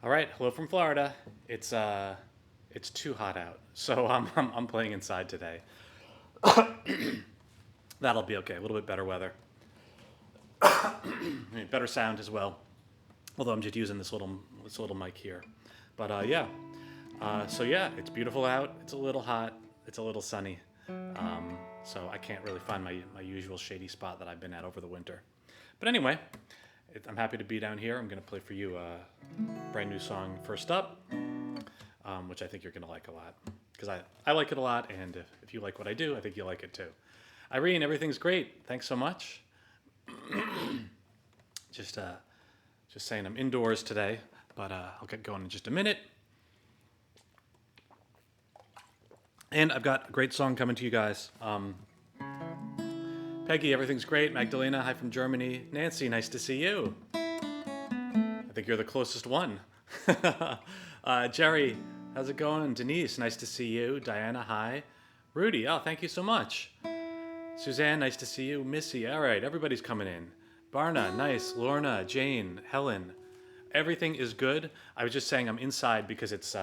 All right, hello from Florida. It's too hot out, so I'm playing inside today. That'll be okay. A little bit better weather, better sound as well. Although I'm just using this little mic here, but yeah. So yeah, it's beautiful out. It's a little hot. It's a little sunny. So I can't really find my usual shady spot that I've been at over the winter. But anyway, I'm happy to be down here. I'm going to play for you a brand new song first up, which I think you're going to like a lot. Because I like it a lot, and if you like what I do, I think you'll like it too. Irene, everything's great. Thanks so much. Just saying I'm indoors today, but I'll get going in just a minute. And I've got a great song coming to you guys. Peggy, everything's great. Magdalena, hi from Germany. Nancy, nice to see you. I think you're the closest one. Jerry, how's it going? Denise, nice to see you. Diana, hi. Rudy, oh, thank you so much. Suzanne, nice to see you. Missy, all right, everybody's coming in. Barna, nice. Lorna, Jane, Helen, everything is good. I was just saying I'm inside because it's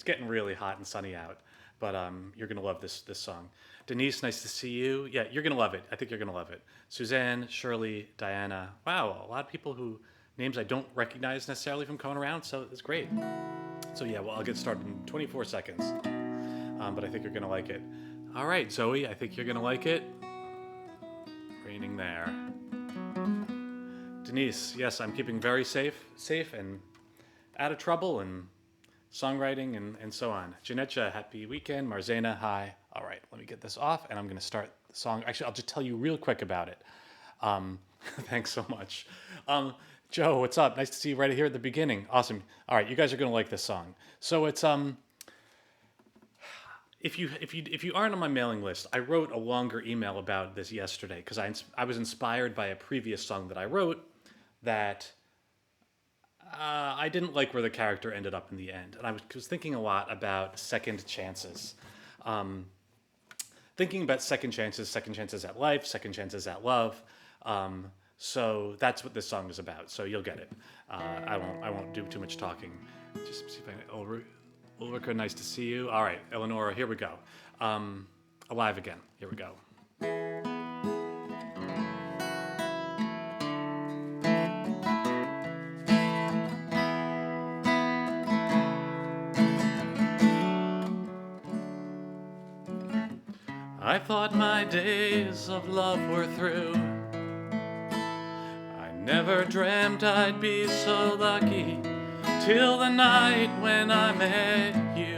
getting really hot and sunny out. But you're gonna love this song. Denise, nice to see you. Yeah, you're gonna love it. I think you're gonna love it. Suzanne, Shirley, Diana. Wow, a lot of people who names I don't recognize necessarily from coming around. So it's great. So yeah, well I'll get started in 24 seconds. But I think you're gonna like it. All right, Zoe, I think you're gonna like it. Raining there. Denise, yes, I'm keeping very safe and out of trouble and songwriting and so on. Janetcha, happy weekend. Marzena, hi. All right, let me get this off and I'm going to start the song. Actually, I'll just tell you real quick about it. Thanks so much. Joe, what's up? Nice to see you right here at the beginning. Awesome. All right, you guys are going to like this song. So it's if you aren't on my mailing list, I wrote a longer email about this yesterday because I was inspired by a previous song that I wrote that I didn't like where the character ended up in the end. And I was thinking a lot about second chances. Thinking about second chances at life, second chances at love. So that's what this song is about. So you'll get it. I won't do too much talking. Just see if I Ulrika, nice to see you. All right, Eleonora, here we go. Alive again. Here we go. I thought my days of love were through. I never dreamt I'd be so lucky till the night when I met you.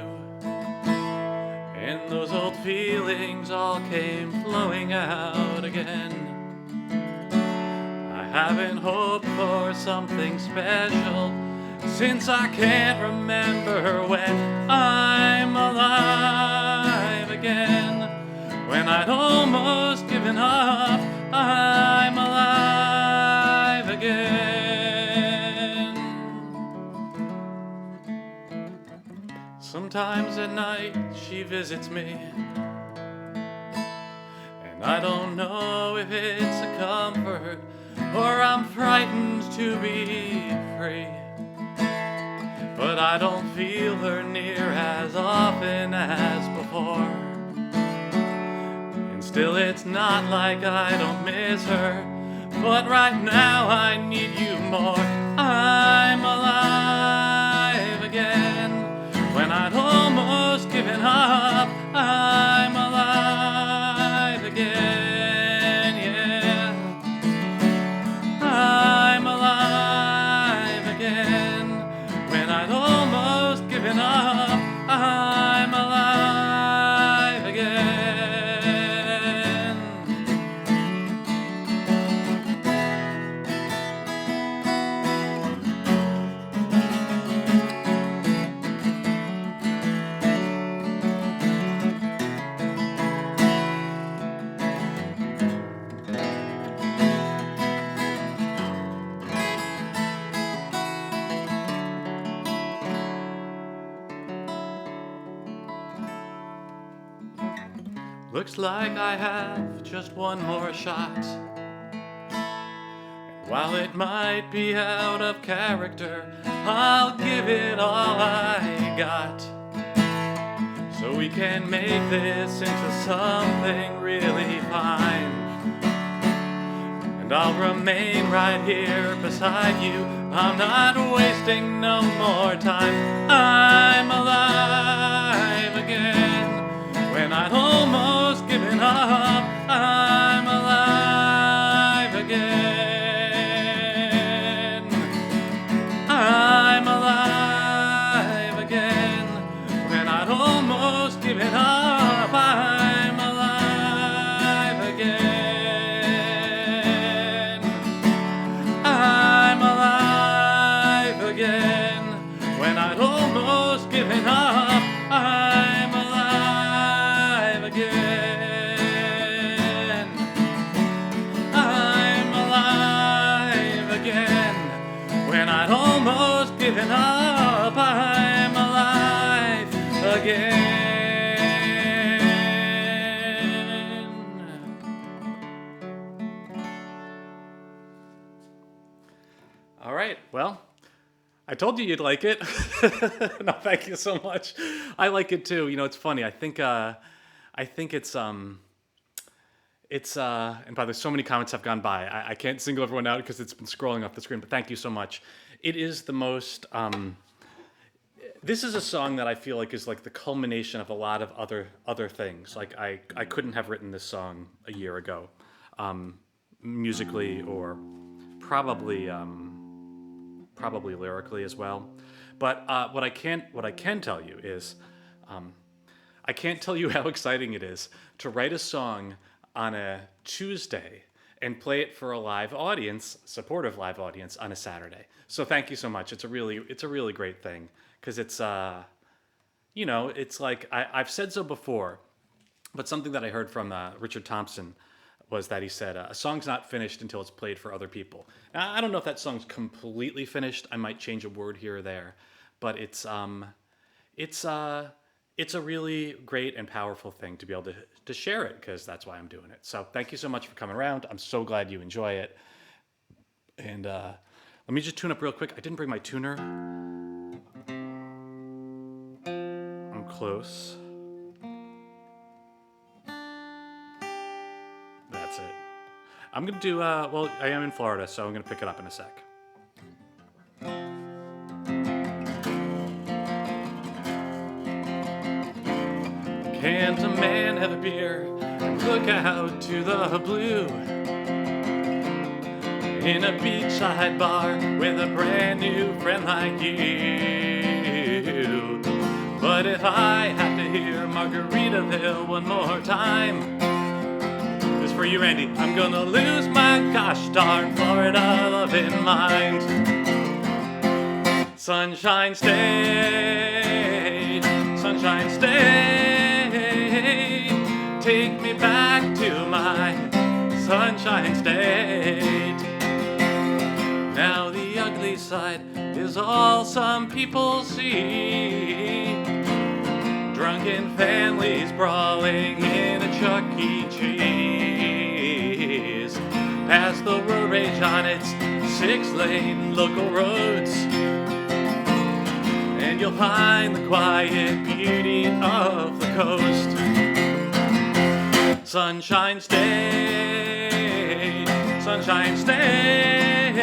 And those old feelings all came flowing out again. I haven't hoped for something special since I can't remember when I'm alive again. When I'd almost given up, I'm alive again. Sometimes at night she visits me, and I don't know if it's a comfort or I'm frightened to be free. But I don't feel her near as often as before. Still, it's not like I don't miss her, but right now I need you more. I'm alive again. When I'd almost given up, I'm alive again, yeah. I'm alive again. When I'd almost given up, I'm alive again. Looks like I have just one more shot. While it might be out of character, I'll give it all I got, so we can make this into something really fine. And I'll remain right here beside you. I'm not wasting no more time. I'm alive again when I'd almost given up. I'm alive again. I'm alive again when I'd almost given up. I'm alive again. I'm alive again when I'd almost given up. I'm alive again. I'm alive again when I'd almost given up. I'm alive again. All right, well, I told you you'd like it. No, thank you so much. I like it too. You know, it's funny. I think it's and by the so many comments have gone by. I can't single everyone out because it's been scrolling off the screen, but thank you so much. It is the most, this is a song that I feel like is like the culmination of a lot of other things. Like I couldn't have written this song a year ago, musically or probably lyrically as well. But what I can tell you is, I can't tell you how exciting it is to write a song on a Tuesday and play it for a live audience, supportive live audience, on a Saturday. So thank you so much. It's a really great thing because it's you know, it's like I've said so before, but something that I heard from Richard Thompson was that he said a song's not finished until it's played for other people. Now, I don't know if that song's completely finished. I might change a word here or there, but it's a really great and powerful thing to be able to share it, because that's why I'm doing it. So thank you so much for coming around. I'm so glad you enjoy it. And let me just tune up real quick. I didn't bring my tuner. I'm close. That's it. I'm going to do, well, I am in Florida, so I'm going to pick it up in a sec. Can't a man have a beer and look out to the blue in a beachside bar with a brand new friend like you? But if I have to hear Margaritaville one more time, this is for you, Randy. I'm gonna lose my gosh darn Florida loving mind. Sunshine State, Sunshine State, take me back to my Sunshine State. Now the ugly side is all some people see. Drunken families brawling in a Chuck E. Cheese. Past the road rage on its 6-lane local roads, and you'll find the quiet beauty of the coast. Sunshine State, Sunshine State,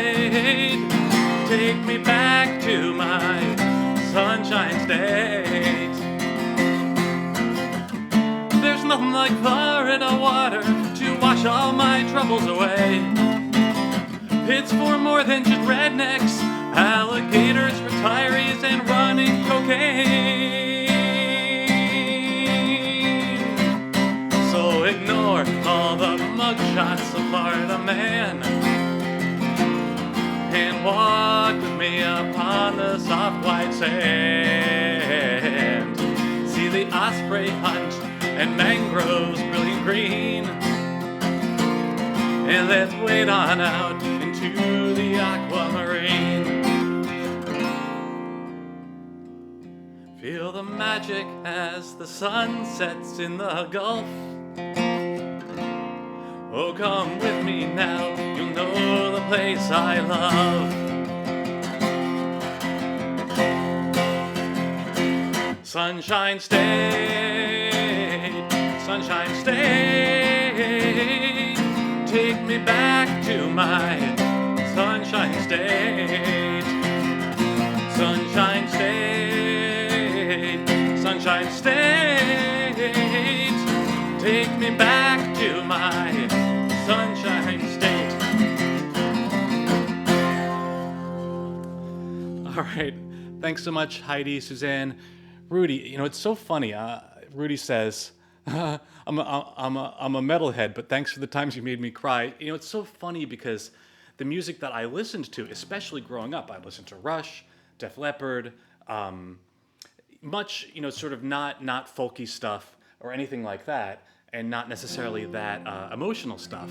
take me back to my Sunshine State. There's nothing like Florida water to wash all my troubles away. It's for more than just rednecks, alligators, retirees, and running cocaine. So ignore all the mugshots of Florida man and walk with me upon the soft white sand. See the osprey hunt and mangroves brilliant green, and let's wade on out into the aquamarine. Feel the magic as the sun sets in the Gulf, Oh, come with me now, you'll know the place I love. Sunshine State, Sunshine State, take me back to my Sunshine State. Sunshine State, Sunshine State, take me back to my Sunshine State. All right, thanks so much, Heidi, Suzanne. Rudy, you know, it's so funny. Rudy says, I'm a metalhead, but thanks for the times you made me cry. You know, it's so funny because the music that I listened to, especially growing up, I listened to Rush, Def Leppard, much, you know, sort of not folky stuff or anything like that, and not necessarily that emotional stuff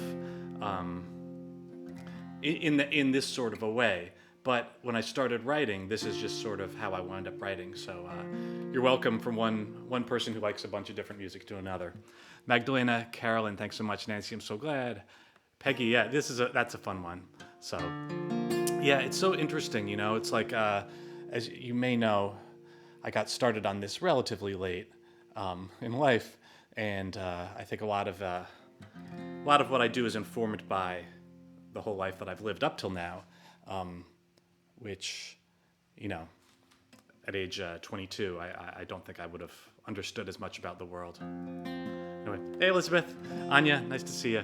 in this sort of a way. But when I started writing, this is just sort of how I wound up writing. So you're welcome from one person who likes a bunch of different music to another. Magdalena, Carolyn, thanks so much. Nancy, I'm so glad. Peggy, yeah, that's a fun one. So yeah, it's so interesting, you know. It's like, as you may know, I got started on this relatively late in life, and I think a lot of what I do is informed by the whole life that I've lived up till now. Which, you know, at age 22, I don't think I would have understood as much about the world. Anyway, hey Elizabeth, Anya, nice to see you.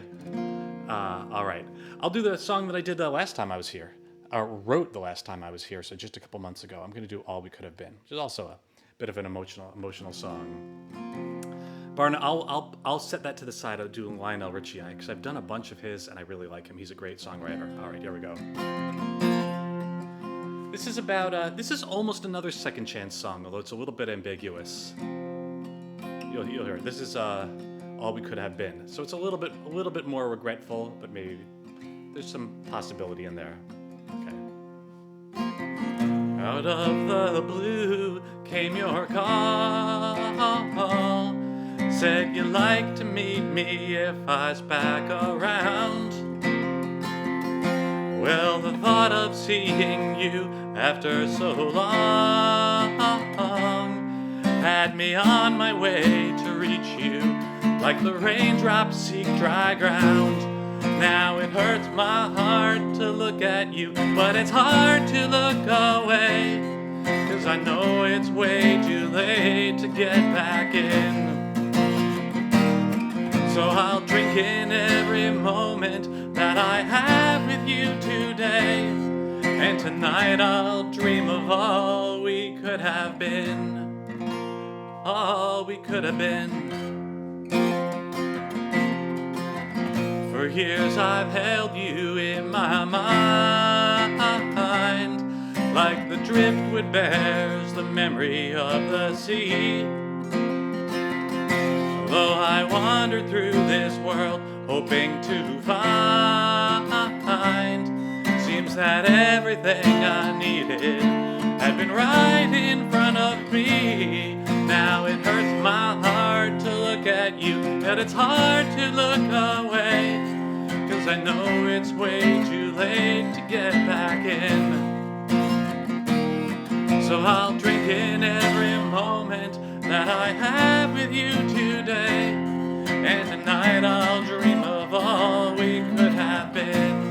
All right, I'll do the song that I did the last time I was here, or wrote the last time I was here, so just a couple months ago. I'm going to do All We Could Have Been, which is also a bit of an emotional song. Barna, I'll set that to the side. I'll do Lionel Richie, because I've done a bunch of his, and I really like him. He's a great songwriter. All right, here we go. This is about, this is almost another Second Chance song, although it's a little bit ambiguous. You'll hear it. This is All We Could Have Been. So it's a little bit more regretful, but maybe there's some possibility in there. Okay. Out of the blue came your call. Said you'd like to meet me if I was back around. Well, the thought of seeing you after so long had me on my way to reach you, like the raindrops seek dry ground. Now it hurts my heart to look at you, but it's hard to look away, 'cause I know it's way too late to get back in. So I'll drink in every moment that I have with you today, and tonight I'll dream of all we could have been, all we could have been. For years I've held you in my mind, like the driftwood bears the memory of the sea. Though I wandered through this world hoping to find, seems that everything I needed had been right in front of me. Now it hurts my heart to look at you, but it's hard to look away, 'cause I know it's way too late to get back in. So I'll drink in every moment that I have with you today, and tonight I'll dream of all we could have been.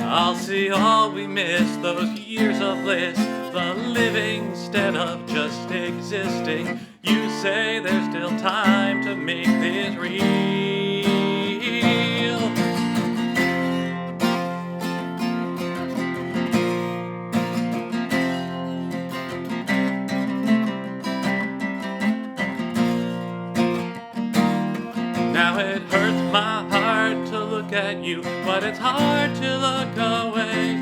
I'll see all we missed, those years of bliss, the living instead of just existing. You say there's still time to make this real. Now it hurts my heart to look at you, but it's hard to look away,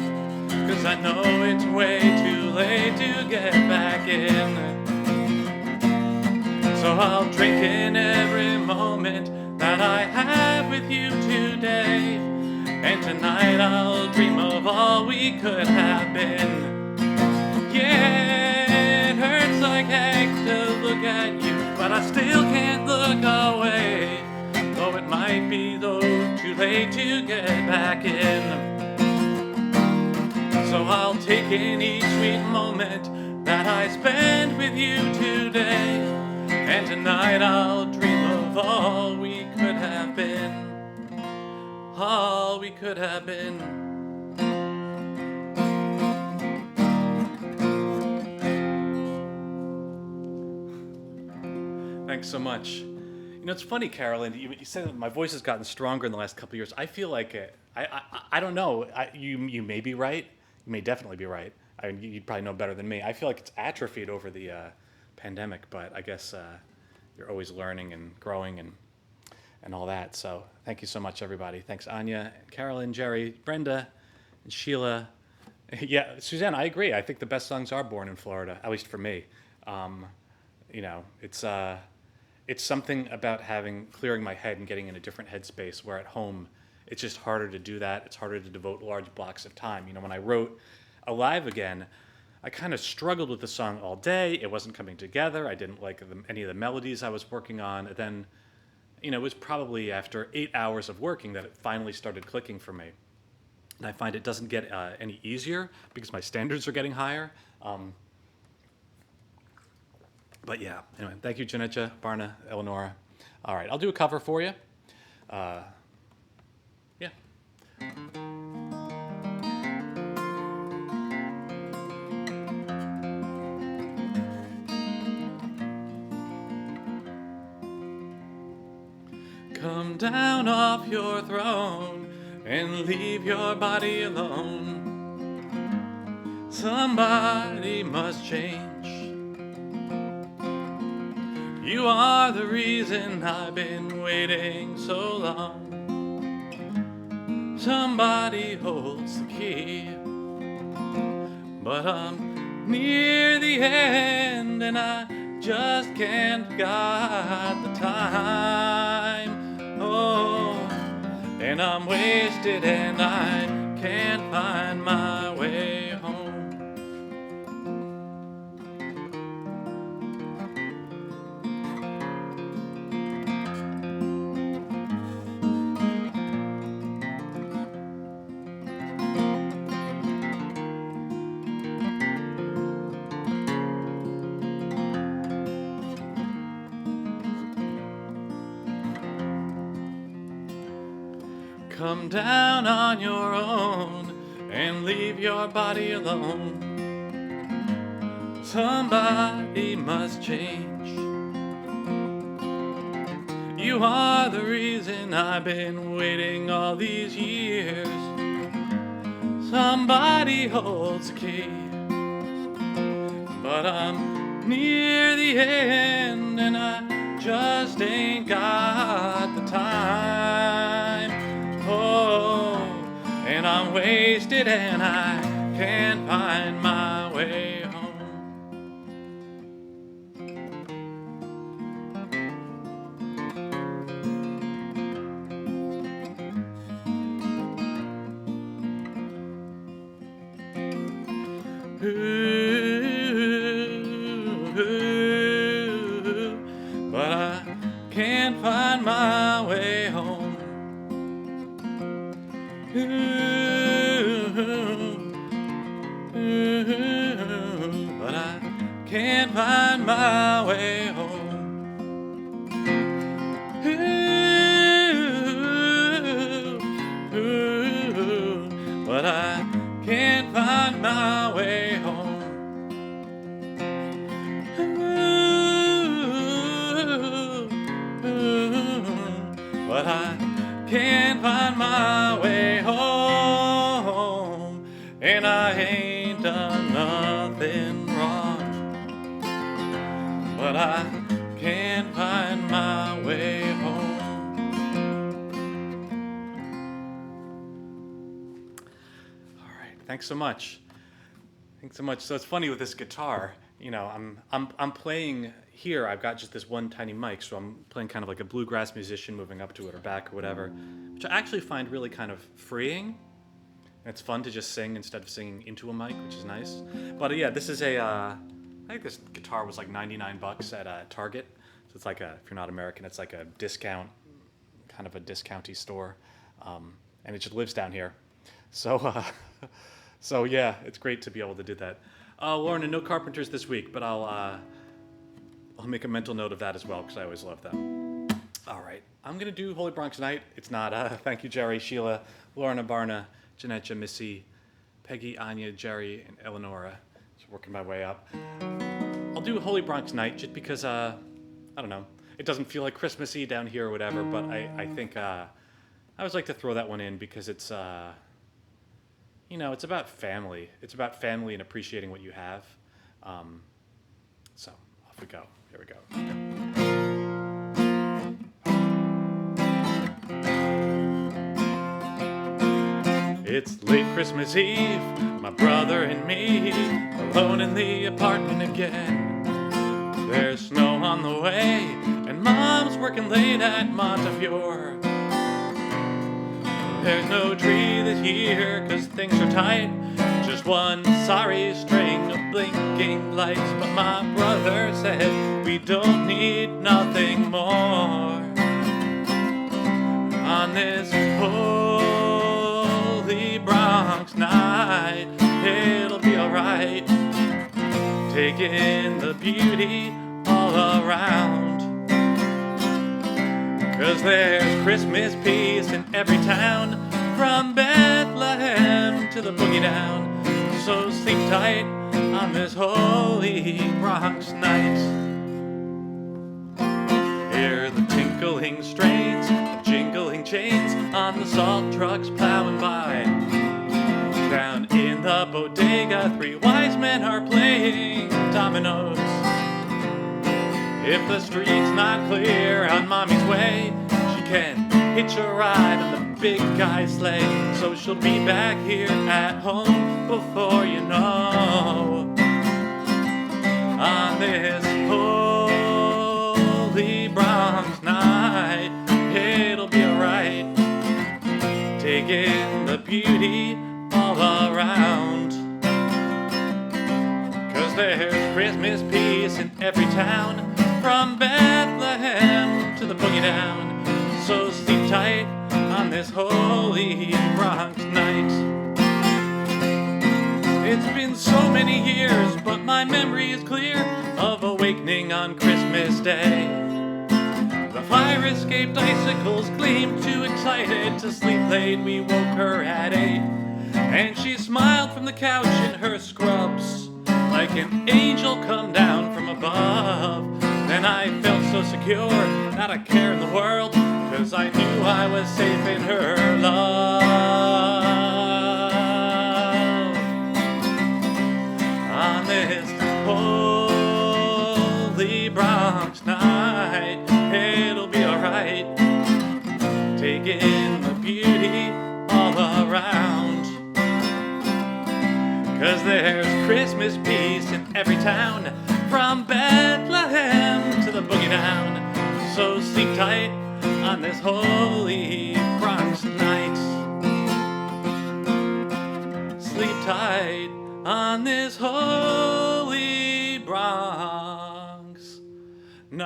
'cause I know it's way too late to get back in. So I'll drink in every moment that I have with you today, and tonight I'll dream of all we could have been. Yeah, it hurts like heck to look at you, but I still can't look away, though it might too late to get back in. So I'll take in each sweet moment that I spend with you today. And tonight I'll dream of all we could have been. All we could have been. Thanks so much. You know, it's funny, Carolyn, you said that my voice has gotten stronger in the last couple of years. I feel like I don't know. You may be right. You may definitely be right. You'd probably know better than me. I feel like it's atrophied over the pandemic, but I guess you're always learning and growing and all that. So thank you so much, everybody. Thanks, Anya, Carolyn, Jerry, Brenda, and Sheila. Yeah, Suzanne, I agree. I think the best songs are born in Florida, at least for me. You know, it's something about clearing my head and getting in a different headspace, where at home it's just harder to do that. It's harder to devote large blocks of time. You know, when I wrote Alive Again, I kind of struggled with the song all day. It wasn't coming together. I didn't like any of the melodies I was working on. And then, you know, it was probably after 8 hours of working that it finally started clicking for me. And I find it doesn't get any easier because my standards are getting higher. But yeah, anyway, thank you, Janecha, Barna, Eleonora. All right, I'll do a cover for you. Yeah. Come down off your throne and leave your body alone. Somebody must change. You are the reason I've been waiting so long. Somebody holds the key, but I'm near the end and I just can't guide the time. Oh, and I'm wasted and I can't find my way home. Come down on your own and leave your body alone. Somebody must change. You are the reason I've been waiting all these years. Somebody holds the key, but I'm near the end and I just ain't got the time. Oh, and I'm wasted and I can't find my way home. But I can't find my way home. But I can't find my way home. But I can't find my way home. But I can't find my way home, and I ain't done nothing wrong, but I can't find my way home. All right, thanks so much. Thanks so much. So it's funny with this guitar, you know, I'm playing here. I've got just this one tiny mic, so I'm playing kind of like a bluegrass musician, moving up to it or back or whatever, which I actually find really kind of freeing. And it's fun to just sing instead of singing into a mic, which is nice. But yeah, this is I think this guitar was like $99 at Target. So it's like if you're not American, it's like a discount, kind of a discounty store. and it just lives down here. So, so yeah, it's great to be able to do that. Lauren, and no carpenters this week, but I'll make a mental note of that as well because I always love them. All right, I'm gonna do Holy Bronx Night. It's not. Thank you, Jerry, Sheila, Lorna, Barna, Janetcha, Missy, Peggy, Anya, Jerry, and Eleonora. Just working my way up. I'll do Holy Bronx Night just because I don't know. It doesn't feel like Christmassy down here or whatever, but I think I always like to throw that one in because it's it's about family. It's about family and appreciating what you have. So off we go. Here we go. It's late Christmas Eve, my brother and me, alone in the apartment again. There's snow on the way, and Mom's working late at Montefiore. There's no tree this year, 'cause things are tight. Just one sorry string of blinking lights. But my brother said we don't need nothing more. On this holy Bronx night, it'll be alright. Taking the beauty all around. 'Cause there's Christmas peace in every town, from Bethlehem to the boogie down. So sleep tight on this holy Bronx night. Hear the tinkling strains, the jingling chains on the salt trucks plowing by. Down in the bodega, 3 wise men are playing dominoes. If the street's not clear on Mommy's way, she can hitch a ride on the big guy's sleigh. So she'll be back here at home before you know. On this holy Bronx night, it'll be alright. Taking the beauty all around. 'Cause there's Christmas peace in every town, from Bethlehem to the boogie down. So sleep tight on this holy Bronx night. It's been so many years, but my memory is clear of awakening on Christmas Day. The fire escaped icicles gleamed, too excited to sleep late. We woke her at 8, and she smiled from the couch in her scrubs, like an angel come down from above. Then I felt so secure, not a care in the world, 'cause I knew I was safe in her love. On this holy Bronx night, it'll be alright. Taking the beauty all around. 'Cause there's Christmas peace in every town, from Bethlehem to the boogie down. So sleep tight on this holy Bronx night. Sleep tight on this holy Bronx night.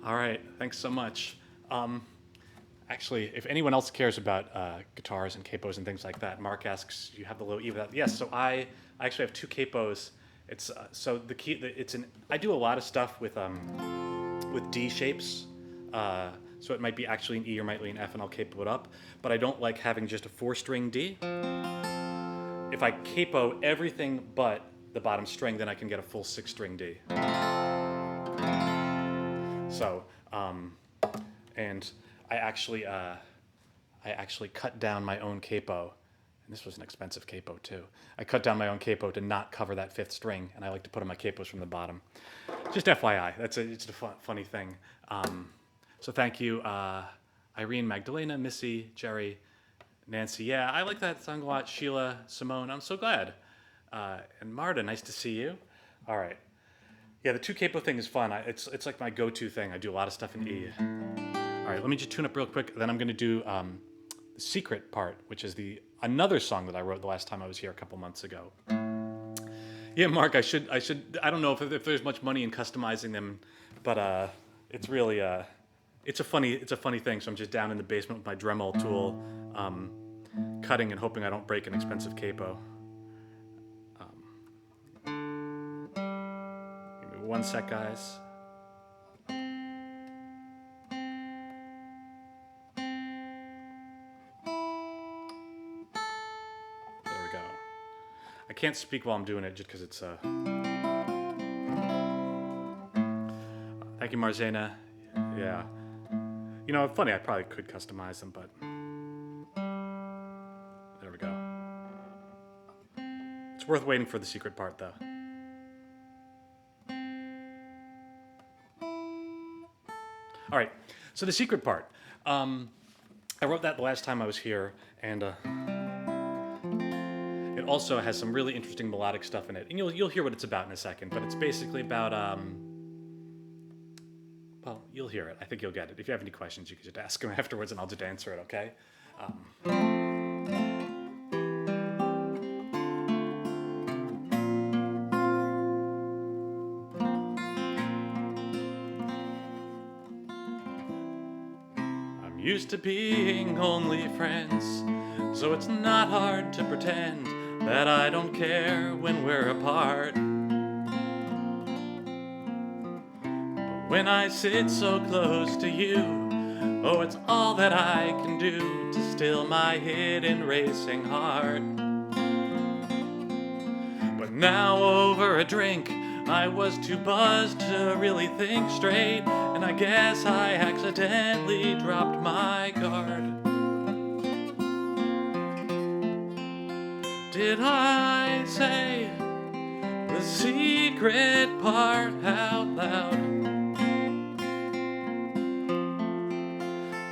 All right, thanks so much. Actually, if anyone else cares about guitars and capos and things like that, Mark asks, "You have the low E for that?" Yes, so I actually have 2 capos. It's so the key. I do a lot of stuff with D shapes. So it might be actually an E or might be an F, and I'll capo it up. But I don't like having just a 4-string D. If I capo everything but the bottom string, then I can get a full 6-string D. So, and I actually cut down my own capo, and this was an expensive capo too. I cut down my own capo to not cover that 5th string, and I like to put in my capos from the bottom. Just FYI, it's a funny thing. So thank you, Irene, Magdalena, Missy, Jerry, Nancy. Yeah, I like that song a lot. Sheila, Simone, I'm so glad. And Marta, nice to see you. All right. Yeah, the 2 capo thing is fun. It's like my go-to thing. I do a lot of stuff in E. All right, let me just tune up real quick. Then I'm going to do secret part, which is another song that I wrote the last time I was here a couple months ago. Yeah, Mark, I don't know if there's much money in customizing them, but it's really it's a funny thing. So I'm just down in the basement with my Dremel tool, cutting and hoping I don't break an expensive capo. Give me one sec, guys. There we go. I can't speak while I'm doing it just because it's Thank you, Marzena. Yeah. You know, funny, I probably could customize them, but there we go. It's worth waiting for the secret part, though. All right, so the secret part. I wrote that the last time I was here, and it also has some really interesting melodic stuff in it. And you'll hear what it's about in a second, but it's basically about, well, you'll hear it. I think you'll get it. If you have any questions, you can just ask them afterwards, and I'll just answer it, okay? I'm used to being only friends, so it's not hard to pretend that I don't care when we're apart. But when I sit so close to you, oh, it's all that I can do to still my hidden racing heart. But now over a drink, I was too buzzed to really think straight, and I guess I accidentally dropped my guard. Did I say the secret part out loud?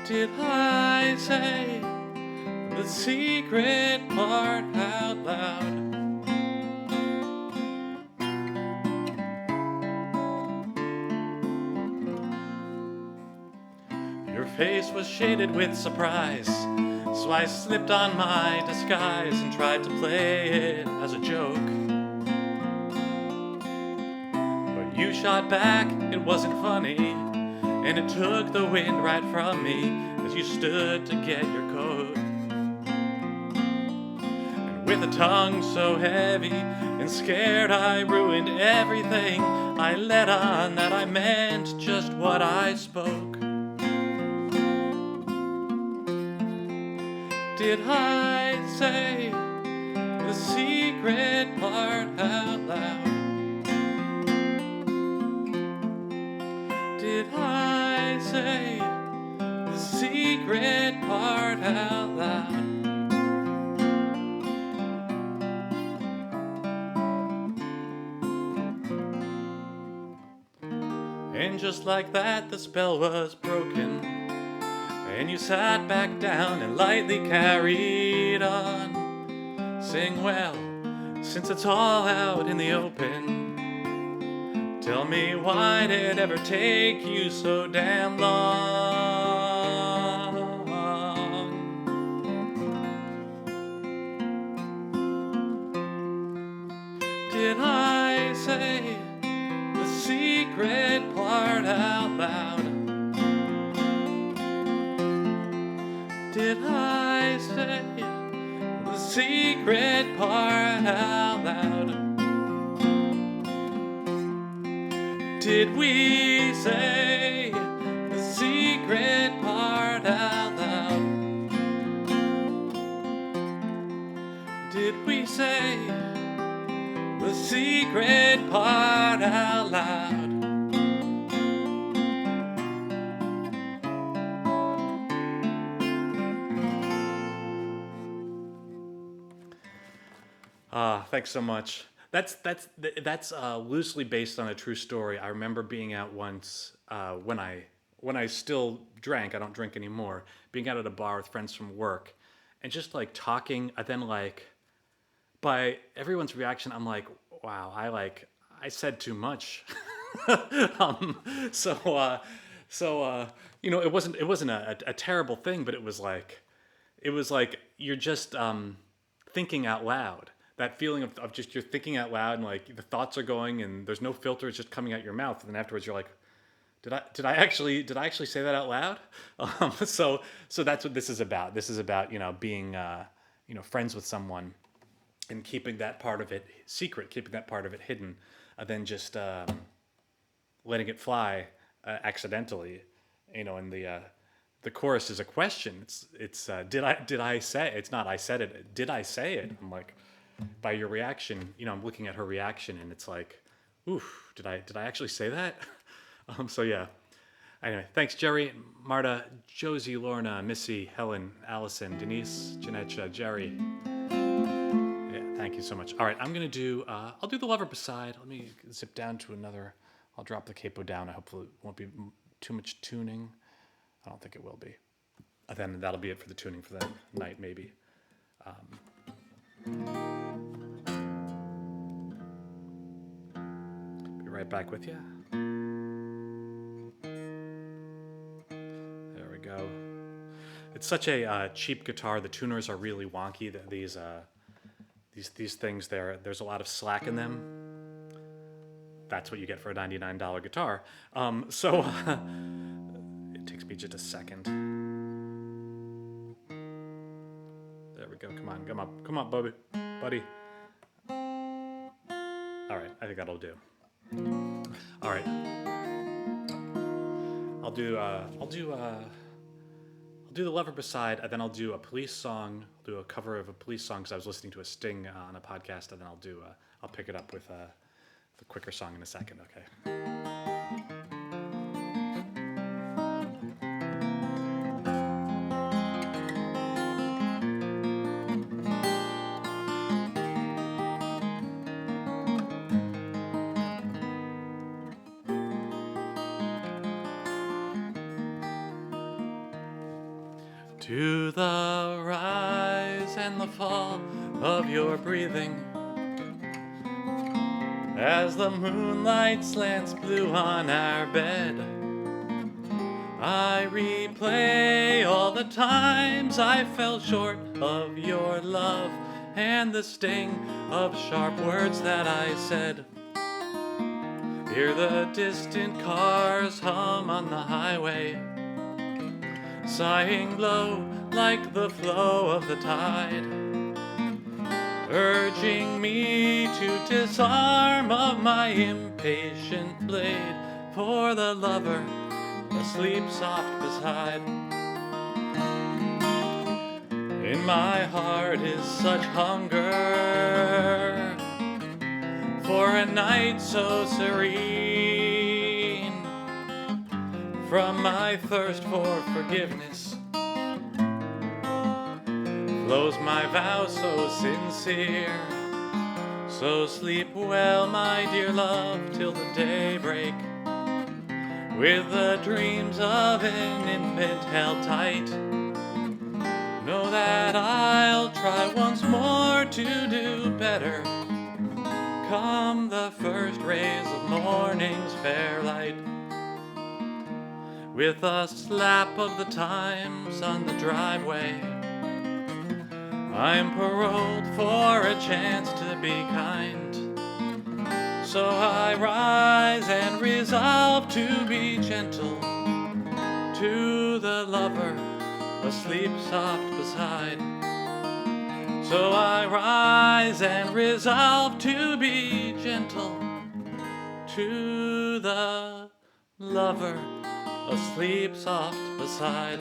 Did I say the secret part out loud? Your face was shaded with surprise, so I slipped on my disguise and tried to play it as a joke. But you shot back, it wasn't funny, and it took the wind right from me as you stood to get your coat. And with a tongue so heavy and scared I ruined everything, I let on that I meant just what I spoke. Did I say the secret part out loud? Did I say the secret part out loud? And just like that, the spell was broken, and you sat back down and lightly carried on, saying, well, since it's all out in the open, tell me, why did it ever take you so damn long? Did I say the secret part out loud? Did I say the secret part out loud? Did we say the secret part out loud? Did we say the secret part out loud? Thanks so much. That's loosely based on a true story. I remember being out once when I still drank. I don't drink anymore. Being out at a bar with friends from work, and just like talking. And then like, by everyone's reaction, I'm like, wow, I said too much. So you know, it wasn't a terrible thing, but it was like, it was like you're just thinking out loud. That feeling of just you're thinking out loud and like the thoughts are going and there's no filter, it's just coming out your mouth. And then afterwards you're like, did I actually say that out loud? So that's what this is about. This is about being friends with someone and keeping that part of it secret, keeping that part of it hidden, then just letting it fly accidentally. And the chorus is a question. It's did I say it? It's not I said it. Did I say it? I'm like, by your reaction, I'm looking at her reaction, and it's like, oof, did I actually say that? So yeah. Anyway, thanks Jerry, Marta, Josie, Lorna, Missy, Helen, Allison, Denise, Jeanette, Jerry. Yeah, thank you so much. All right, I'm gonna do. I'll do the Lover Beside. Let me zip down to another. I'll drop the capo down. I hopefully it won't be too much tuning. I don't think it will be. Then that'll be it for the tuning for that night, maybe. Be right back with you. There we go. It's such a cheap guitar. The tuners are really wonky. These things, there's a lot of slack in them. That's what you get for a $99 guitar. So it takes me just a second. There we go. Come on, buddy. All right, I think that'll do. All right, I'll do the Lover Beside, and then I'll do a Police song. I'll do a cover of a Police song because I was listening to a Sting on a podcast, and then I'll pick it up with the quicker song in a second. Okay. To the rise and the fall of your breathing, as the moonlight slants blue on our bed, I replay all the times I fell short of your love and the sting of sharp words that I said. Hear the distant cars hum on the highway, sighing low like the flow of the tide, urging me to disarm of my impatient blade for the lover asleep soft beside. In my heart is such hunger for a night so serene. From my thirst for forgiveness flows my vow so sincere. So sleep well, my dear love, till the daybreak, with the dreams of an infant held tight. Know that I'll try once more to do better, come the first rays of morning's fair light. With a slap of the times on the driveway, I'm paroled for a chance to be kind. So I rise and resolve to be gentle to the lover asleep soft beside. So I rise and resolve to be gentle to the lover asleep soft beside.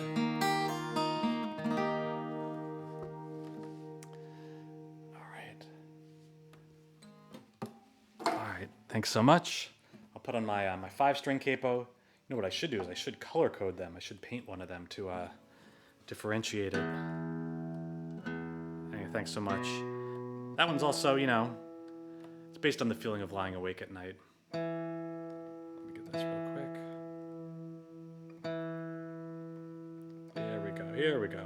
All right, thanks so much. I'll put on my 5-string capo. You know what I should do is I should color code them. I should paint one of them to differentiate it. Anyway, thanks so much. That one's also, it's based on the feeling of lying awake at night. Let me get this real quick. Here we go.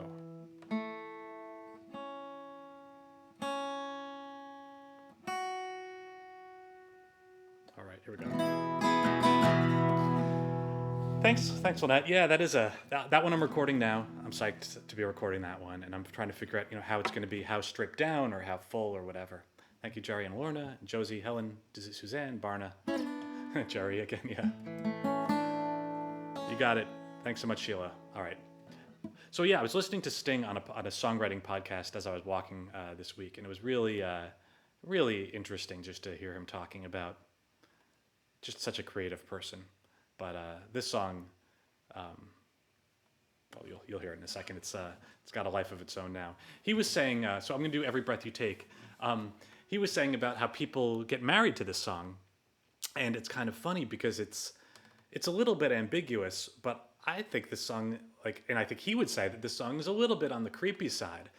All right, here we go. Thanks, Lynette. Yeah, that one I'm recording now. I'm psyched to be recording that one, and I'm trying to figure out, how it's going to be, how stripped down or how full or whatever. Thank you, Jerry and Lorna, Josie, Helen, Suzanne, Barna, Jerry again. Yeah, you got it. Thanks so much, Sheila. All right. So yeah, I was listening to Sting on a songwriting podcast as I was walking this week, and it was really really interesting just to hear him talking about just such a creative person. But this song, well, you'll hear it in a second. It's got a life of its own now. He was saying, so I'm going to do Every Breath You Take. He was saying about how people get married to this song, and it's kind of funny because it's a little bit ambiguous, but I think this song, and I think he would say that this song is a little bit on the creepy side.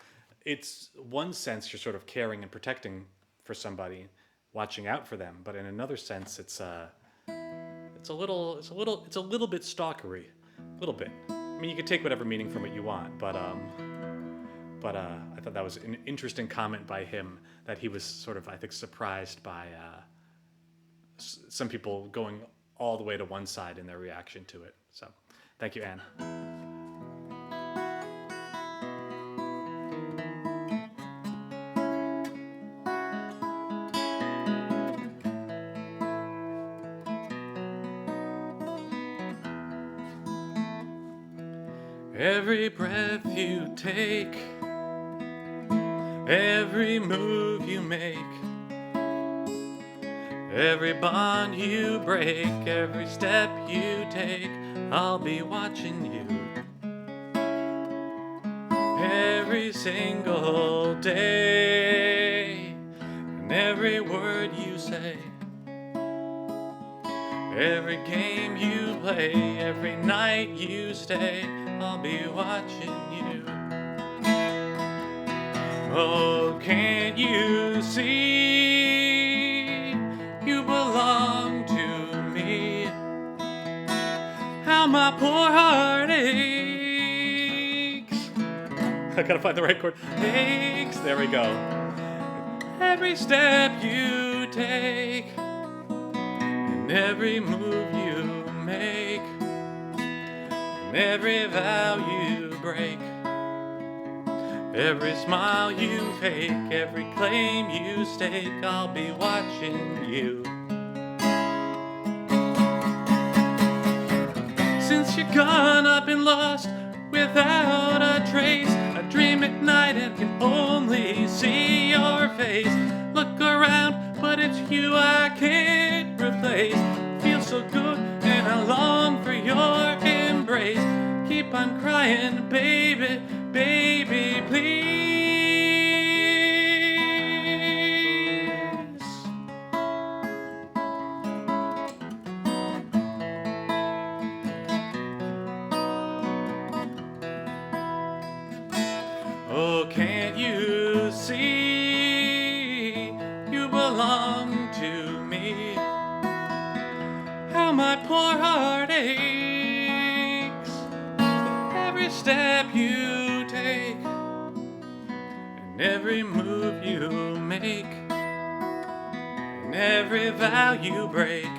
It's one sense you're sort of caring and protecting for somebody, watching out for them, but in another sense, it's a little bit stalkery, a little bit. I mean, you can take whatever meaning from it you want, but I thought that was an interesting comment by him, that he was sort of, I think, surprised by some people going all the way to one side in their reaction to it. So, thank you, Anne. Every breath you take, every move you make, every bond you break, every step you take, I'll be watching you. Every single day, and every word you say, every game you play, every night you stay, I'll be watching you. Oh, can't you see you belong to me? How my poor heart aches. I gotta find the right chord. Aches. There we go. Every step you take, and every move you make, and every vow you break, every smile you fake, every claim you stake, I'll be watching you. Since you're gone, I've been lost without a trace. I dream at night and can only see your face. Look around, but it's you I can't replace. Feels so good and I long for your embrace. Keep on crying, baby, baby, please. Oh, can't you see you belong to me? How my poor heart aches. Every step you take, and every move you make, and every vow you break,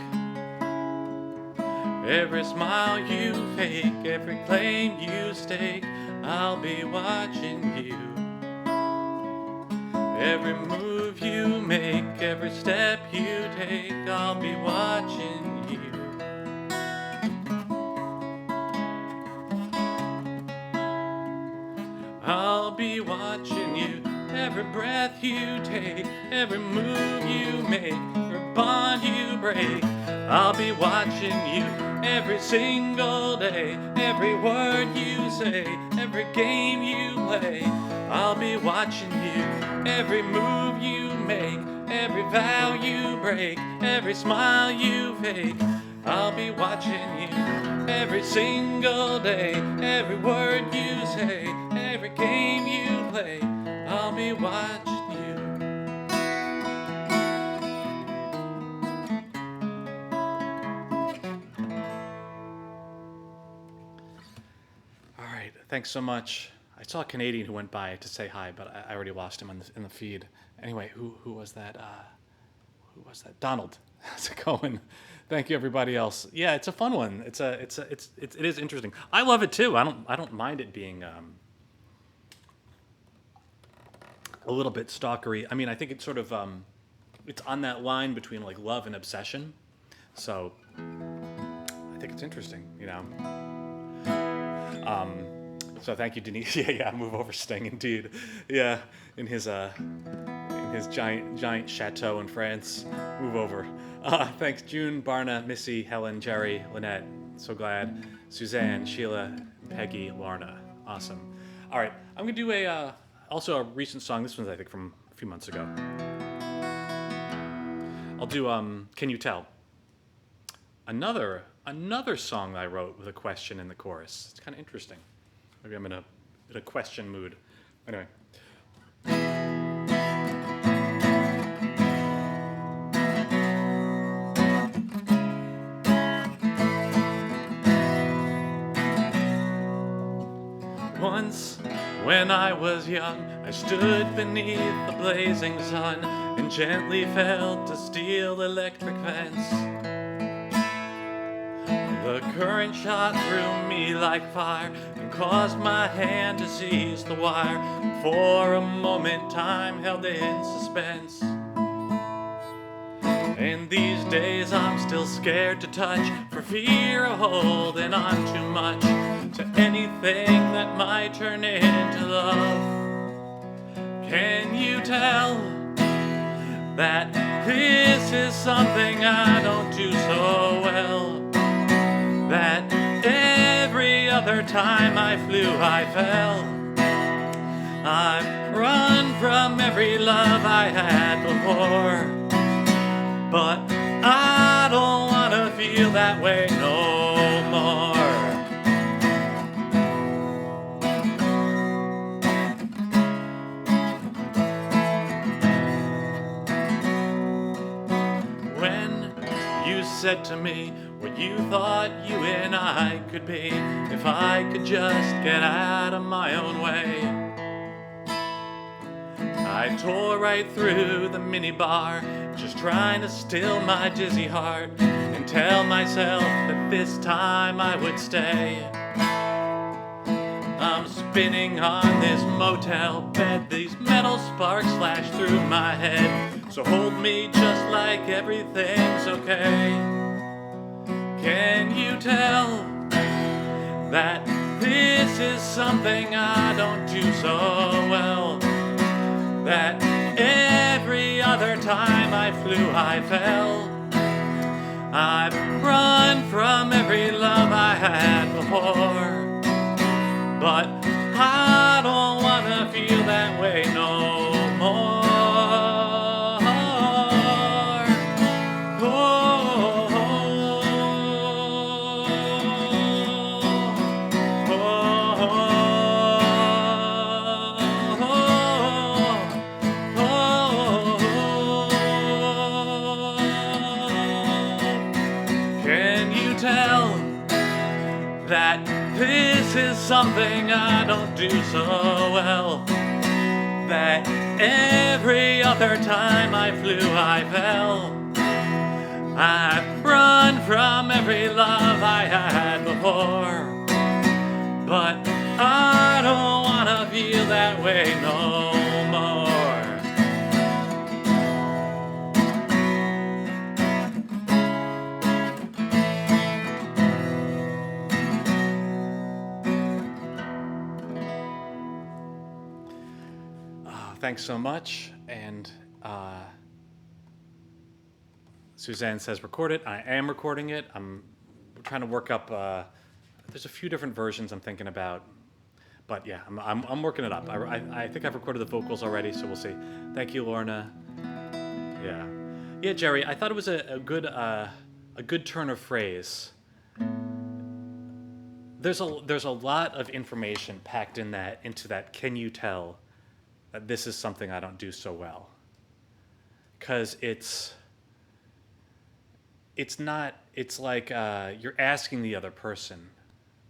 every smile you fake, every claim you stake, I'll be watching you. Every move you make, every step you take, I'll be watching you. I'll be watching you. Every breath you take, every move you make, every bond you break, I'll be watching you. Every single day, every word you say, every game you play, I'll be watching you. Every move you make, every vow you break, every smile you fake, I'll be watching you. Every single day, every word you say, every game you play, I'll be watching you. All right, thanks so much. I saw a Canadian who went by to say hi, but I already lost him in the feed. Anyway, who was that? Who was that? Donald. How's it going? Thank you, everybody else. Yeah, it's a fun one. It is interesting. I love it too. I don't mind it being a little bit stalkery. I mean, I think it's sort of it's on that line between like love and obsession. So I think it's interesting, you know. So thank you, Denise. Yeah, move over, Sting, indeed. Yeah, in his giant chateau in France. Move over. Thanks, June, Barna, Missy, Helen, Jerry, Lynette. So glad. Suzanne, Sheila, Peggy, Lorna. Awesome. All right, I'm gonna do also a recent song. This one's I think from a few months ago. I'll do Can You Tell? Another song I wrote with a question in the chorus. It's kind of interesting. Maybe I'm in a question mood. Anyway. Once, when I was young, I stood beneath the blazing sun and gently felt a steel electric fence. The current shot through me like fire and caused my hand to seize the wire. For a moment, time held in suspense. And these days I'm still scared to touch for fear of holding on too much to anything that might turn into love. Can you tell that this is something I don't do so well? That every other time I flew I fell. I've run from every love I had before, but I don't want to feel that way no more. When you said to me what you thought you and I could be, if I could just get out of my own way, I tore right through the minibar, just trying to still my dizzy heart and tell myself that this time I would stay. I'm spinning on this motel bed, these metal sparks flash through my head, so hold me just like everything's okay. Can you tell that this is something I don't do so well? That every other time I flew I fell. I've run from every love I had before, but I don't want to feel that way no more. That this is something I don't do so well. That every other time I flew I fell. I've run from every love I had before, but I don't want to feel that way no more. Thanks so much. And Suzanne says record it. I am recording it. I'm trying to work up. There's a few different versions I'm thinking about, but yeah, I'm working it up. I think I've recorded the vocals already, so we'll see. Thank you, Lorna. Yeah, Jerry. I thought it was a good turn of phrase. There's a lot of information packed into that. Can you tell that this is something I don't do so well? Because it's like you're asking the other person,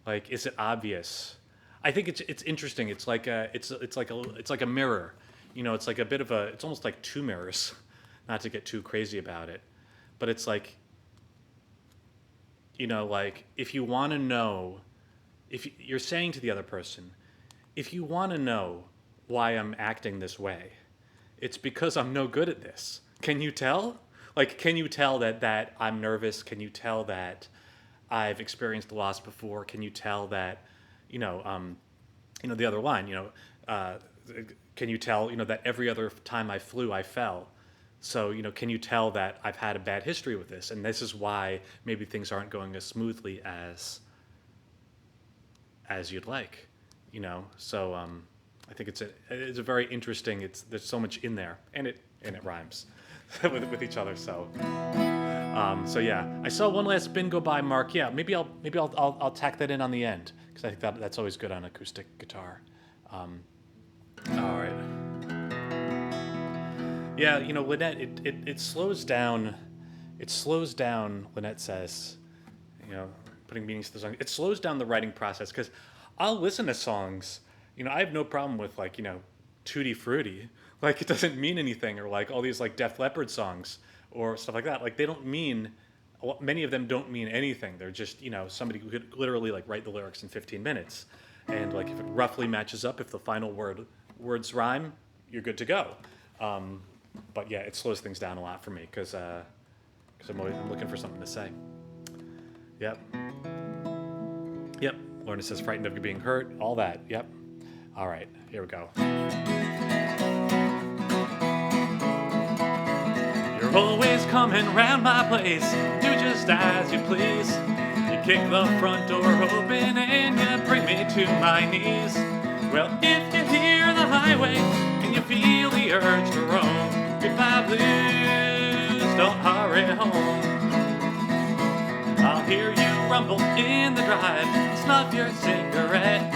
like, is it obvious? I think it's interesting. It's like a mirror, you know. It's like a bit of it's almost like two mirrors, not to get too crazy about it, but it's like, like if you want to know, if you're saying to the other person, if you want to know why I'm acting this way, it's because I'm no good at this. Can you tell? Like, can you tell that I'm nervous? Can you tell that I've experienced loss before? Can you tell that, the other line, uh, can you tell, that every other time I flew, I fell? So, can you tell that I've had a bad history with this? And this is why maybe things aren't going as smoothly as you'd like, So I think it's a very interesting. There's so much in there, and it rhymes with each other. So yeah, I saw one last spin go by, Mark. Yeah, maybe I'll tack that in on the end because I think that's always good on acoustic guitar. All right. Yeah, Lynette, it slows down. It slows down. Lynette says, putting meanings to the song. It slows down the writing process because I'll listen to songs. I have no problem with Tutti Frutti. Like it doesn't mean anything, or like all these like Def Leppard songs or stuff like that. Like they don't mean. Many of them don't mean anything. They're just somebody who could literally like write the lyrics in 15 minutes, and like if it roughly matches up, if the final words rhyme, you're good to go. But yeah, it slows things down a lot for me because I'm looking for something to say. Yep. Yep. Lorna says frightened of being hurt. All that. Yep. All right. Here we go. You're always coming round my place. Do just as you please. You kick the front door open and you bring me to my knees. Well, if you hear the highway and you feel the urge to roam, goodbye blues, don't hurry home. I'll hear you rumble in the drive, snuff your cigarette,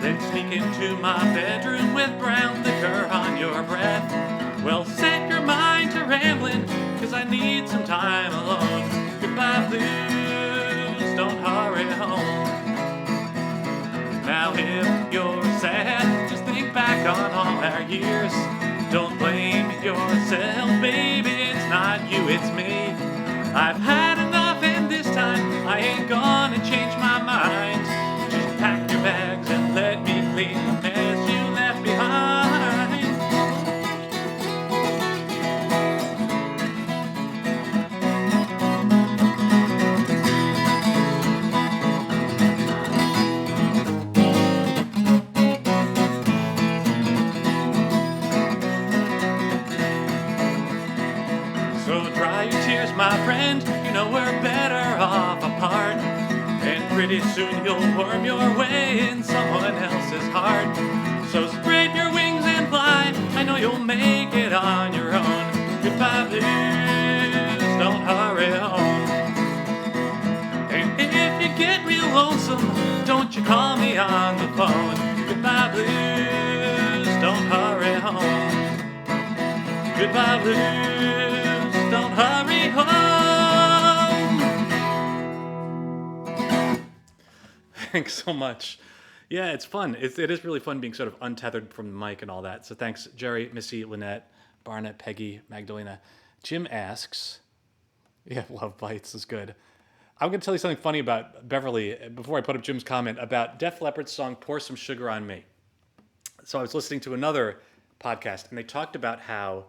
then sneak into my bedroom with brown liquor on your breath. Well, set your mind to rambling, 'cause I need some time alone. Goodbye blues, don't hurry home. Now if you're sad, just think back on all our years. Don't blame yourself, baby, it's not you, it's me. I've had enough and this time I ain't gonna change my mind. Just pack your bags and let me clean the mess you left behind. My friend, we're better off apart, and pretty soon you'll worm your way in someone else's heart. So spread your wings and fly, I know you'll make it on your own. Goodbye blues, don't hurry home. And if you get real lonesome, don't you call me on the phone. Goodbye blues, don't hurry home. Goodbye blues, don't hurry home. Thanks so much. Yeah, it's fun. It is really fun being sort of untethered from the mic and all that. So thanks, Jerry, Missy, Lynette, Barnett, Peggy, Magdalena. Jim asks, yeah, love bites is good. I'm going to tell you something funny about Beverly before I put up Jim's comment about Def Leppard's song Pour Some Sugar on Me. So I was listening to another podcast, and they talked about how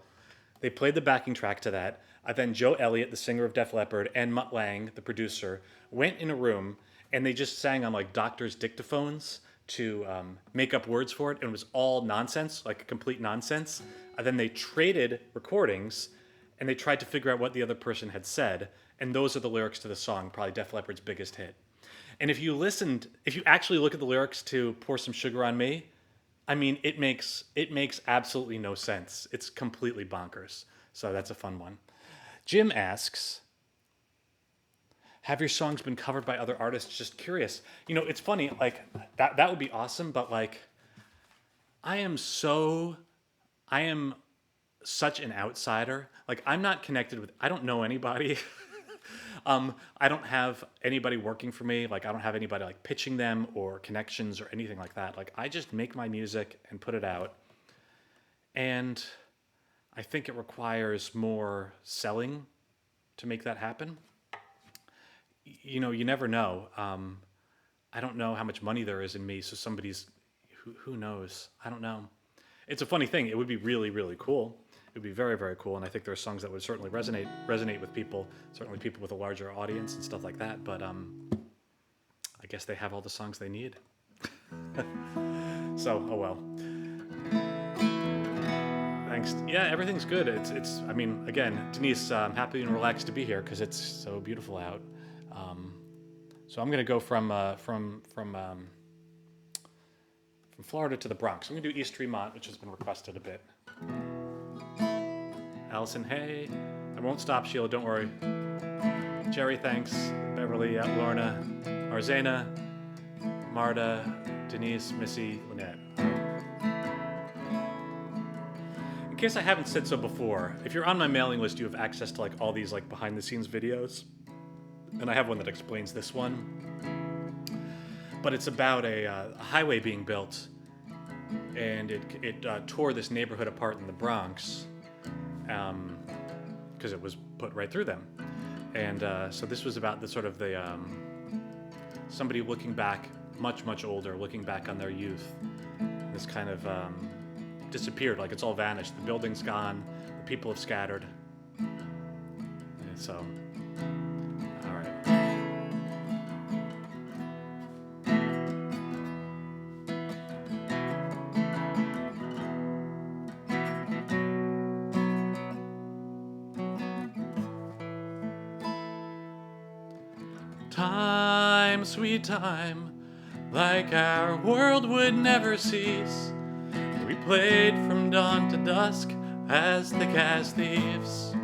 they played the backing track to that. Then Joe Elliott, the singer of Def Leppard, and Mutt Lange, the producer, went in a room and they just sang on like doctors' dictaphones to make up words for it. And it was all nonsense, like complete nonsense. And then they traded recordings and they tried to figure out what the other person had said. And those are the lyrics to the song, probably Def Leppard's biggest hit. And if you actually look at the lyrics to Pour Some Sugar on Me, I mean, it makes absolutely no sense. It's completely bonkers. So that's a fun one. Jim asks, have your songs been covered by other artists? Just curious. It's funny, like, that would be awesome, but, like, I am such an outsider. Like, I'm not connected with, I don't know anybody. I don't have anybody working for me. Like, I don't have anybody, like, pitching them or connections or anything like that. Like, I just make my music and put it out. And I think it requires more selling to make that happen. You know, you never know. I don't know how much money there is in me, so who knows? I don't know. It's a funny thing. It would be really, really cool. It would be very, very cool, and I think there are songs that would certainly resonate with people, certainly people with a larger audience and stuff like that. But I guess they have all the songs they need. So, oh well. Thanks. Yeah, everything's good. It's. I mean, again, Denise, I'm happy and relaxed to be here because it's so beautiful out. So I'm gonna go from Florida to the Bronx. I'm gonna do East Tremont, which has been requested a bit. Allison, hey. I won't stop, Sheila, don't worry. Jerry, thanks. Beverly, Lorna, Arzena, Marta, Denise, Missy, Lynette. In case I haven't said so before, if you're on my mailing list, you have access to like all these like behind the scenes videos. And I have one that explains this one. But it's about a highway being built, and it tore this neighborhood apart in the Bronx because it was put right through them. And so this was about the sort of the somebody looking back, much older, looking back on their youth. This kind of disappeared, like it's all vanished. The building's gone, the people have scattered. And so, all right. Time, sweet time, like our world would never cease. We played from dawn to dusk as thick as thieves.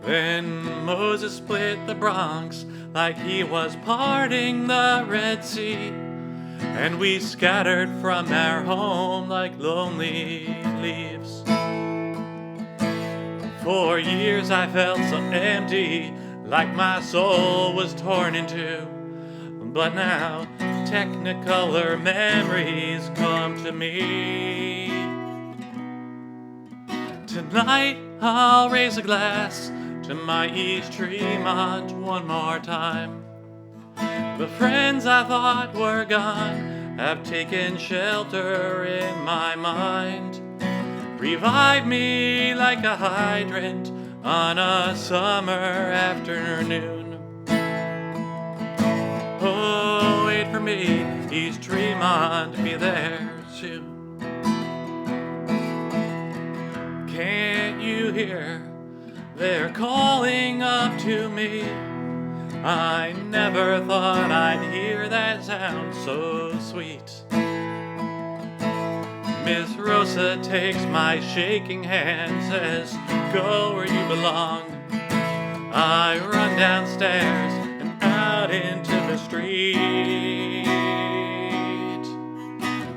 Then Moses split the Bronx like he was parting the Red Sea, and we scattered from our home like lonely leaves. For years I felt so empty, like my soul was torn in two. But now Technicolor memories come to me. Tonight I'll raise a glass to my East Tremont one more time. The friends I thought were gone have taken shelter in my mind. Revive me like a hydrant on a summer afternoon. Oh, wait for me, East Tremont, be there soon. Can't you hear? They're calling up to me. I never thought I'd hear that sound so sweet. Miss Rosa takes my shaking hand, says, go where you belong. I run downstairs and out into the street.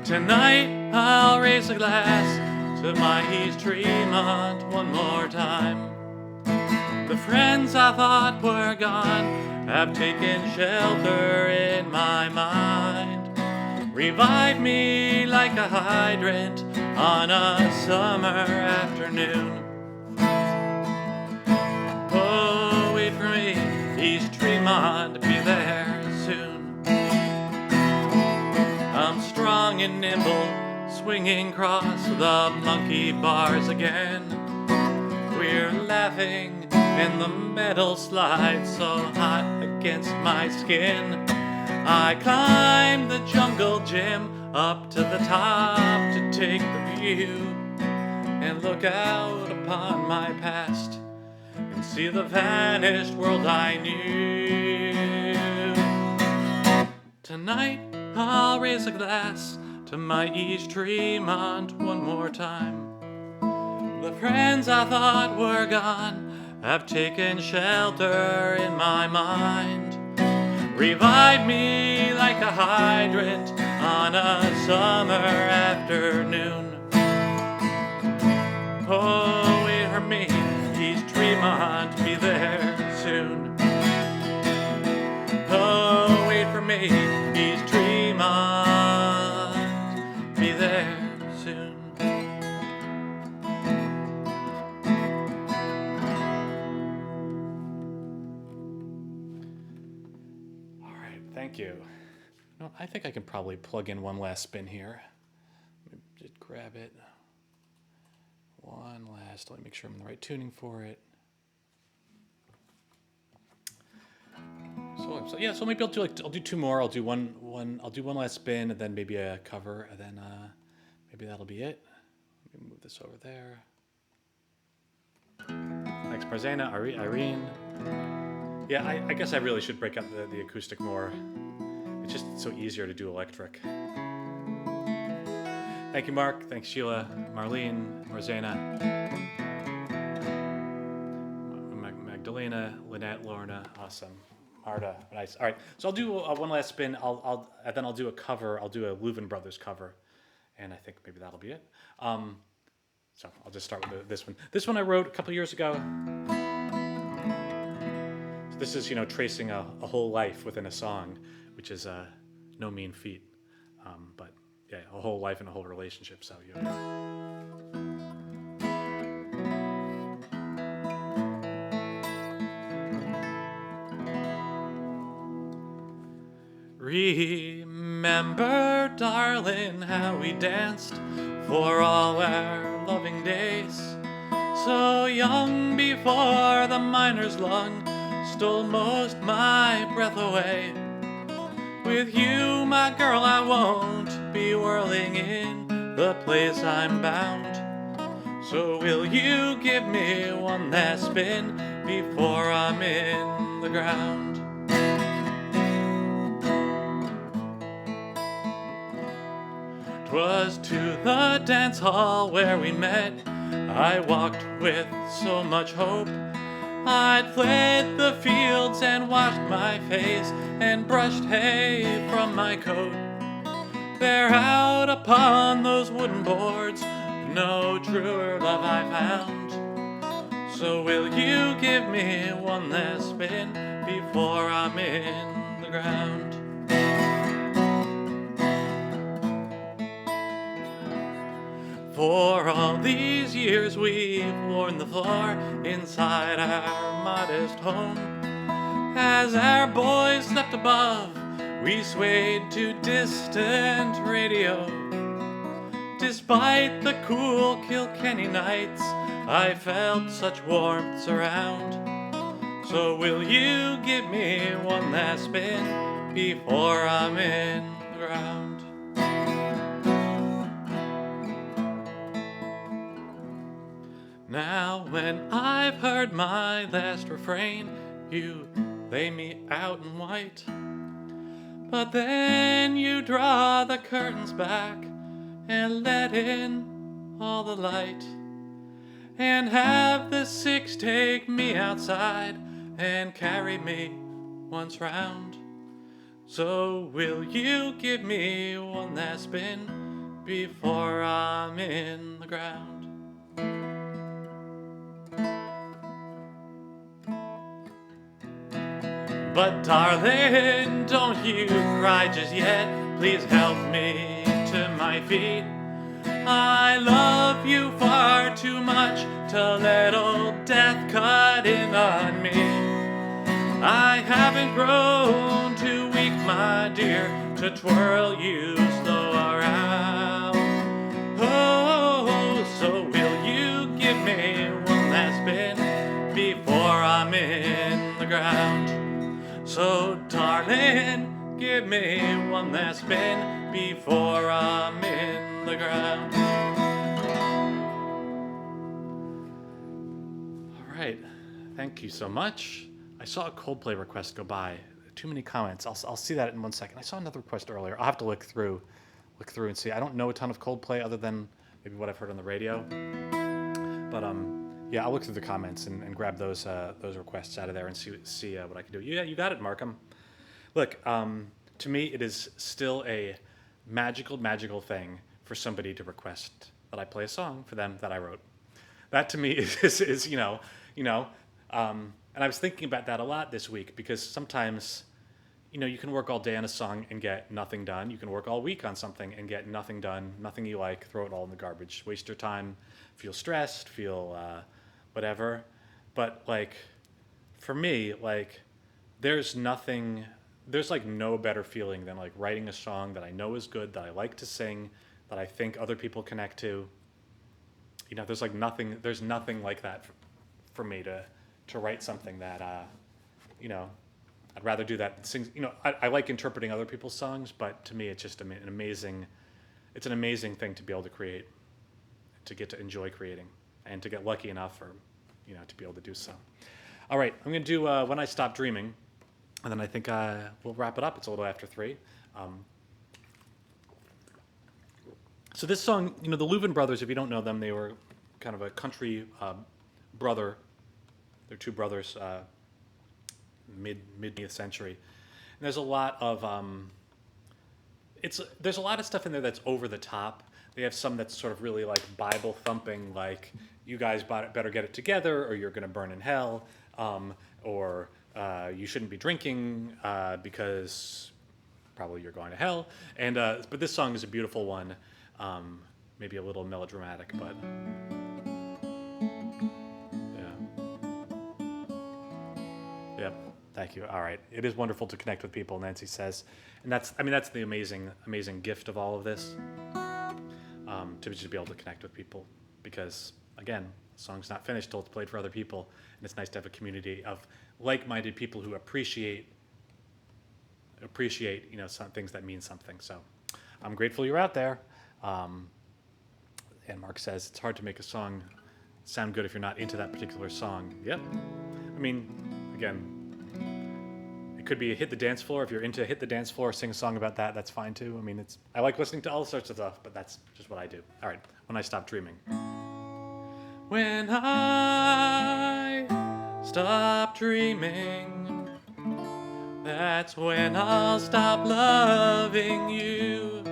Tonight I'll raise a glass to my East Tremont one more time. The friends I thought were gone have taken shelter in my mind. Revive me like a hydrant on a summer afternoon. Oh, wait for me, East Tremont, be there soon. I'm strong and nimble, swinging across the monkey bars again. We're laughing and the metal slides so hot against my skin. I climb the jungle gym up to the top to take the view and look out upon my past and see the vanished world I knew. Tonight I'll raise a glass to my East Tremont one more time. The friends I thought were gone have taken shelter in my mind. Revive me like a hydrant on a summer afternoon. Oh, wait for me, East Tremont, be there soon. Oh, wait for me, East Tremont, be there soon. thank you. No, I think I can probably plug in one last spin here. Let me just grab it. One last, let me make sure I'm in the right tuning for it. So yeah, so maybe I'll do two more. I'll do one last spin, and then maybe a cover, and then maybe that'll be it. Let me move this over there. Thanks, Marzana, Irene. Yeah, I guess I really should break up the acoustic more. It's just so easier to do electric. Thank you, Mark. Thanks, Sheila, Marlene, Marzana, Magdalena, Lynette, Lorna. Awesome. Marta, nice. All right, so I'll do one last spin. Then I'll do a cover. I'll do a Louvin Brothers cover, and I think maybe that'll be it. So I'll just start with this one. This one I wrote a couple years ago. So this is, tracing a whole life within a song, which is no mean feat. But yeah, a whole life and a whole relationship. So Remember, darling, how we danced for all our loving days, so young before the miner's lung stole most my breath away. With you, my girl, I won't be whirling in the place I'm bound. So will you give me one last spin before I'm in the ground? 'Twas to the dance hall where we met, I walked with so much hope. I'd fled the fields and washed my face and brushed hay from my coat. There out upon those wooden boards, no truer love I found. So will you give me one last spin before I'm in the ground? For all these years we've worn the floor inside our modest home. As our boys slept above, we swayed to distant radio. Despite the cool Kilkenny nights, I felt such warmth surround. So will you give me one last spin before I'm in the ground? Now when I've heard my last refrain, you lay me out in white. But then you draw the curtains back and let in all the light, and have the six take me outside and carry me once round. So will you give me one last spin before I'm in the ground? But darling, don't you cry just yet. Please help me to my feet. I love you far too much to let old death cut in on me. I haven't grown too weak, my dear, to twirl you slow around. Oh, so will you give me one last spin before I'm in the ground? So darling, give me one last spin before I'm in the ground. All right, thank you so much. I saw a Coldplay request go by. Too many comments. I'll see that in 1 second. I saw another request earlier. I'll have to look through and see. I don't know a ton of Coldplay other than maybe what I've heard on the radio. But yeah, I'll look through the comments and grab those requests out of there and see what I can do. Yeah, you got it, Markham. Look, to me, it is still a magical thing for somebody to request that I play a song for them that I wrote. That to me is and I was thinking about that a lot this week, because sometimes, you can work all day on a song and get nothing done. You can work all week on something and get nothing done, nothing you like, throw it all in the garbage, waste your time, feel stressed, feel whatever. But for me, there's nothing there's like no better feeling than like writing a song that I know is good, that I like to sing, that I think other people connect to. You know, there's nothing like that for me to write something that, you know, I'd rather do that than sing. You know, I like interpreting other people's songs, but to me, it's just an amazing thing to be able to create, to get to enjoy creating, and to get lucky enough, or, you know, to be able to do so. All right, I'm gonna do When I Stop Dreaming, and then I think we'll wrap it up. It's a little after 3. So this song, you know, the Louvin brothers, if you don't know them, they were kind of a country brother. They're two brothers, mid-20th century. And there's a lot of there's a lot of stuff in there that's over the top. They have some that's sort of really like Bible thumping, like you guys better get it together, or you're going to burn in hell, or you shouldn't be drinking because probably you're going to hell. And but this song is a beautiful one, maybe a little melodramatic, but yeah. Yep. Thank you. All right. It is wonderful to connect with people, Nancy says, and that's the amazing gift of all of this, to just be able to connect with people, because again, the song's not finished till it's played for other people, and it's nice to have a community of like-minded people who appreciate you know, some things that mean something. So I'm grateful you're out there. And Mark says it's hard to make a song sound good if you're not into that particular song. Yep. I mean, again, it could be a hit the dance floor. If you're into hit the dance floor, sing a song about that, that's fine too. I mean, I like listening to all sorts of stuff, but that's just what I do. All right, When I Stop Dreaming. When I stop dreaming, that's when I'll stop loving you.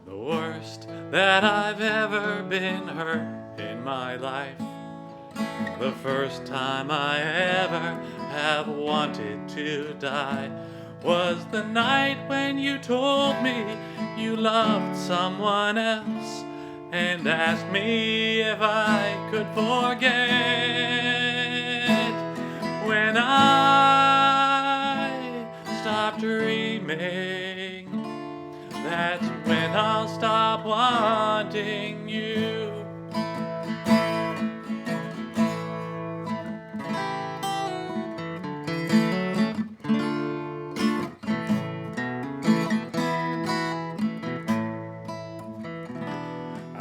The worst that I've ever been hurt in my life. The first time I ever have wanted to die was the night when you told me you loved someone else and asked me if I could forget. When I stop dreaming, that's when I'll stop wanting you.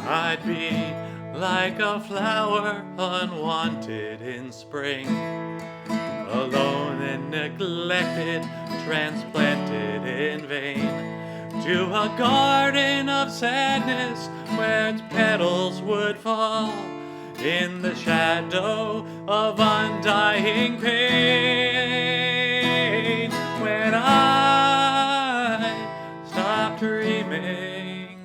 I'd be like a flower unwanted in spring, alone and neglected, transplanted in vain, to a garden of sadness where its petals would fall in the shadow of undying pain. When I stop dreaming,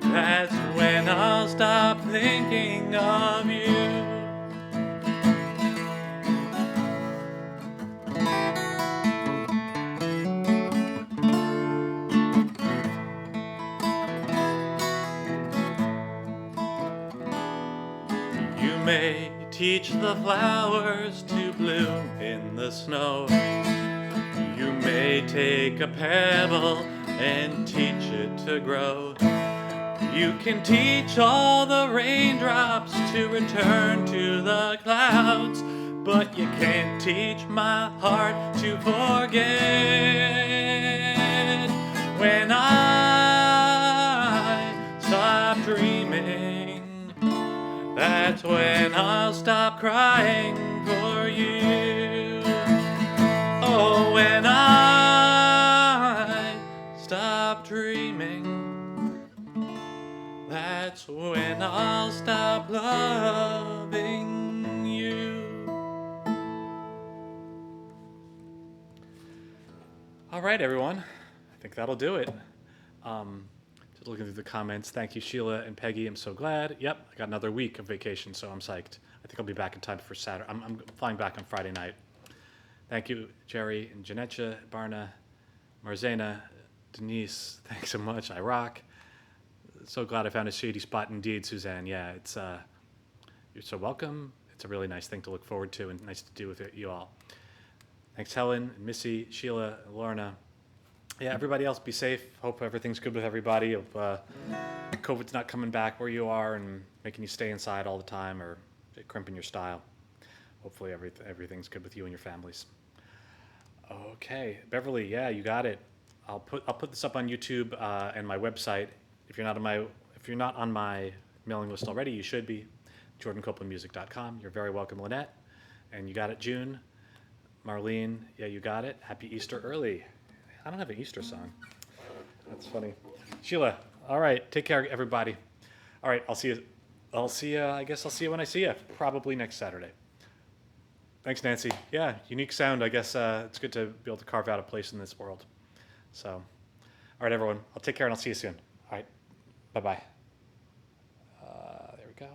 that's when I'll stop thinking of you. You may teach the flowers to bloom in the snow. You may take a pebble and teach it to grow. You can teach all the raindrops to return to the clouds, but you can't teach my heart to forget. When I stop dreaming, that's when I'll stop crying for you. Oh, when I stop dreaming, that's when I'll stop loving you. All right, everyone. I think that'll do it. Just looking through the comments. Thank you, Sheila and Peggy. I'm so glad. Yep, I got another week of vacation, so I'm psyched. I think I'll be back in time for Saturday. I'm flying back on Friday night. Thank you, Jerry and Janetcha, Barna, Marzena, Denise. Thanks so much. I rock. So glad I found a shady spot indeed, Suzanne. Yeah, it's you're so welcome. It's a really nice thing to look forward to and nice to do with you all. Thanks, Helen, and Missy, Sheila, and Lorna. Yeah, everybody else be safe. Hope everything's good with everybody. Hope COVID's not coming back where you are and making you stay inside all the time or crimping your style. Hopefully everything's good with you and your families. Okay, Beverly, yeah, you got it. I'll put this up on YouTube and my website. If you're not on my mailing list already, you should be. JordanCopelandMusic.com. You're very welcome, Lynette. And you got it, June. Marlene, yeah, you got it. Happy Easter early. I don't have an Easter song. That's funny. Sheila, all right, take care, everybody. All right, I'll see you. I guess I'll see you when I see you. Probably next Saturday. Thanks, Nancy. Yeah, unique sound. I guess it's good to be able to carve out a place in this world. So, all right, everyone. I'll take care and I'll see you soon. All right, bye-bye. There we go.